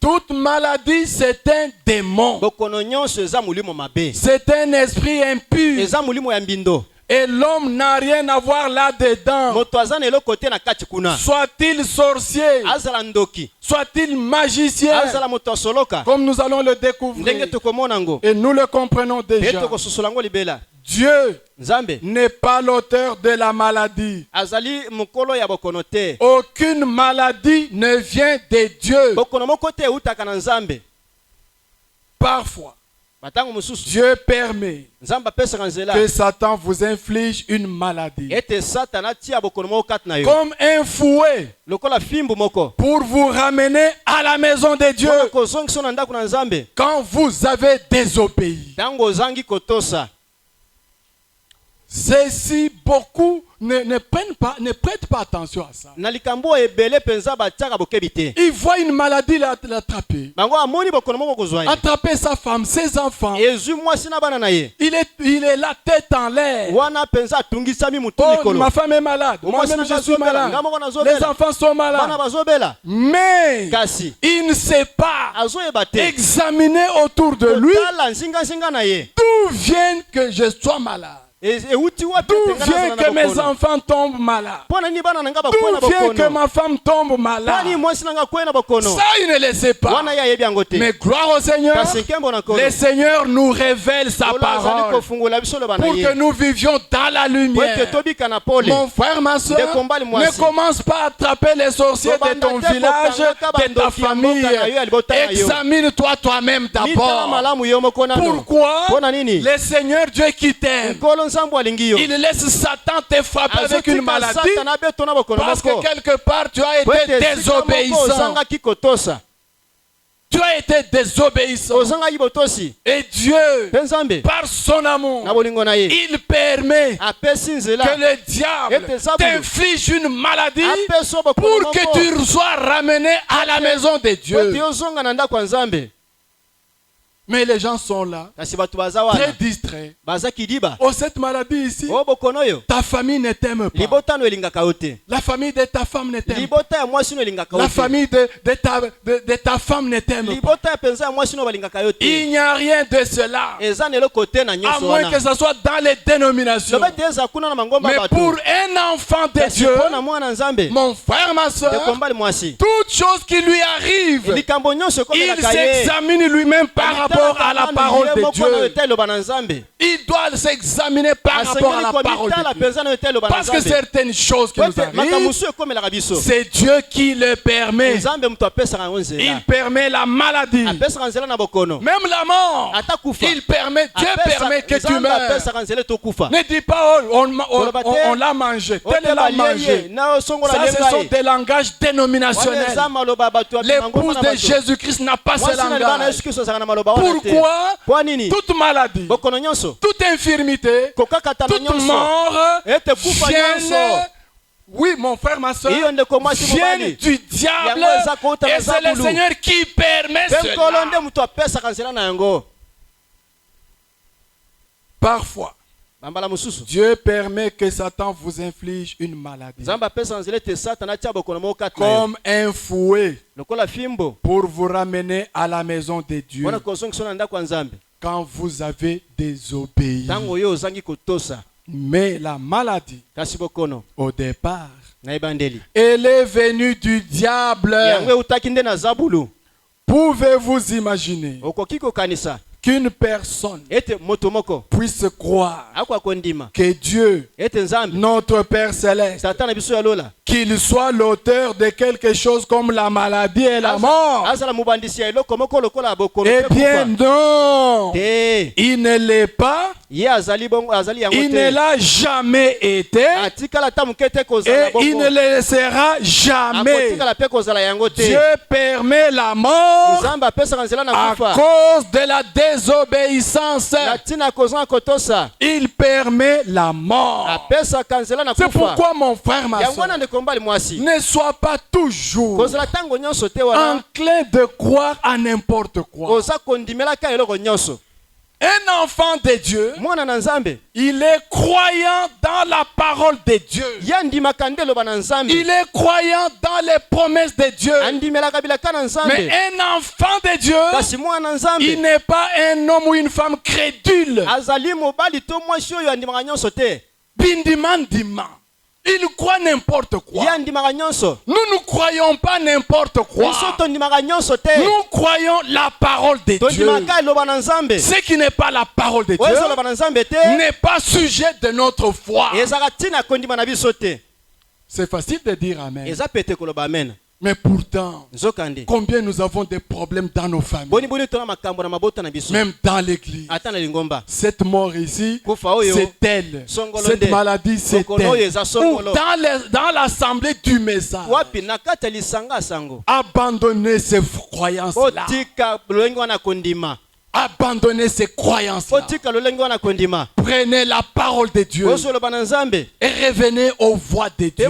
Toute maladie, c'est un démon. C'est un esprit impur. Et l'homme n'a rien à voir là-dedans. Soit-il sorcier, soit-il magicien, comme nous allons le découvrir. Et nous le comprenons déjà. Dieu n'est pas l'auteur de la maladie. Aucune maladie ne vient de Dieu. Parfois, Dieu permet que Satan vous inflige une maladie. Comme un fouet pour vous ramener à la maison de Dieu quand vous avez désobéi. Ceci, beaucoup ne prêtent pas attention à ça. Il voit une maladie l'attraper. Attraper sa femme, ses enfants. Il est la tête en l'air. Oh, ma femme est malade. Moi-même je suis malade. Les enfants sont malades. Mais il ne sait pas examiner autour de lui d'où vient que je sois malade. D'où vient que mes enfants tombent malades? D'où vient que ma femme tombe malade? Ça, il ne le sait pas. Mais gloire au Seigneur, le Seigneur nous révèle sa parole pour que nous vivions dans la lumière. Mon frère, ma soeur, ne commence pas à attraper les sorciers de ton village, de ta famille. Examine-toi toi-même d'abord. Pourquoi? Le Seigneur Dieu qui t'aime, il laisse Satan te frapper avec une maladie parce que quelque part tu as été désobéissant. Tu as été désobéissant. Et Dieu, par son amour, il permet que le diable t'inflige une maladie pour que tu sois ramené à la maison de Dieu. Mais les gens sont là, très distraits. Oh, cette maladie ici, ta famille ne t'aime pas. La famille de ta femme ne t'aime pas. La famille de ta femme ne t'aime pas. Il n'y a rien de cela, à moins que ce soit dans les dénominations. Mais pour un enfant de Dieu, mon frère, ma soeur, toute chose qui lui arrive, il s'examine lui-même par rapport à la parole de Dieu. Il doit s'examiner par rapport à la parole de Dieu. Parce que certaines choses qui nous arrivent, c'est Dieu qui le permet. Il permet la maladie, même la mort. Il permet, Dieu permet que tu meurs. Ne dis pas, oh, on l'a mangé, tel l'a mangé. Ça, ce sont des langages dénominationnels. L'épouse de Jésus-Christ n'a pas ce langage. Pourquoi? Toute maladie, toute infirmité, toute mort viennent, oui, mon frère, ma soeur, viennent du diable, et c'est le Seigneur qui permet cela. Parfois, Dieu permet que Satan vous inflige une maladie comme un fouet pour vous ramener à la maison de Dieu quand vous avez désobéi. Mais la maladie, au départ, elle est venue du diable. Pouvez-vous imaginer qu'une personne puisse croire que Dieu, notre Père Céleste, qu'il soit l'auteur de quelque chose comme la maladie et la mort? Eh bien non, il ne l'est pas, il ne l'a jamais été et il ne le sera jamais. Dieu permet la mort à cause de la désobéissance. Il permet la mort. C'est pourquoi, mon frère, ma soeur, ne sois pas toujours enclin de croire à n'importe quoi. Un enfant de Dieu, il est croyant dans la parole de Dieu. Il est croyant dans les promesses de Dieu. Mais un enfant de Dieu, il n'est pas un homme ou une femme crédule. Bindimandima. Il croit n'importe quoi. Nous ne croyons pas n'importe quoi. Nous croyons la parole de Dieu. Ce qui n'est pas la parole de Dieu n'est pas sujet de notre foi. C'est facile de dire amen. Mais pourtant, combien nous avons des problèmes dans nos familles, même dans l'église. Cette mort ici, c'est elle. Cette maladie, c'est elle. Ou dans l'assemblée du message. Abandonnez ces croyances-là. Abandonnez ces croyances-là. Prenez la parole de Dieu et revenez aux voies de Dieu.